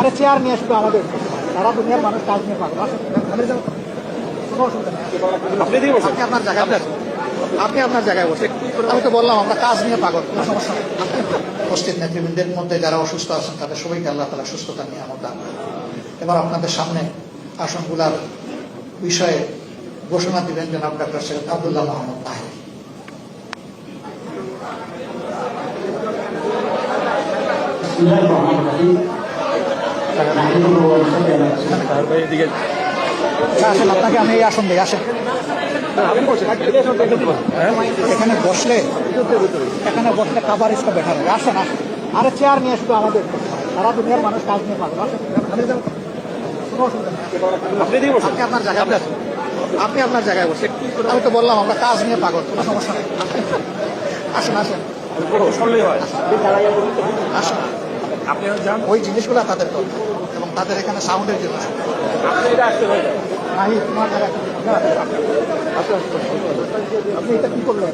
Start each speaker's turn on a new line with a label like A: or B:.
A: আরে চেয়ার নিয়ে আসবে আমাদের, সারা দুনিয়ার মানুষ কাজ নিয়ে পাগল। কোনো অসুবিধা নেই, আপনি আপনার জায়গায় বসেন, আপনি আপনার জায়গায় বসে। আমি তো বললাম আমরা কাজ নিয়ে পাগল, কোনো সমস্যা নেই। উপস্থিত নেতৃবৃন্দের মধ্যে যারা অসুস্থ আছেন তাদের সবাইকে আল্লাহ তাআলা সুস্থতা নিয়ে আমরা দান করেন। এবার আপনাদের সামনে আসনগুলার বিষয়ে ঘোষণা দিবেন জনাব ডক্টর সৈয়দ আব্দুল্লাহ মোহাম্মদ তাহের। আসেন, আপনাকে আমি এই আসন দিই, আসেন। এখানে বসলে খাবার ইসকা বেটার হবে। আসেন আসেন, আরে চেয়ার নিয়ে আসবে আমাদের, সারা দুনিয়ার মানুষ কাজ নিয়ে পাগল। আসেন, কোনো অসুবিধা নেই, আপনি আপনার জায়গায় বসেন, আপনি আপনার জায়গায় বসে। আমি তো বললাম আমরা কাজ নিয়ে পাগল, কোনো সমস্যা নেই। আসেন আসেন আসেন, ওই জিনিসগুলো তাদের তো, এবং তাদের এখানে সাউন্ডের জন্য আপনি এটা কি করলেন?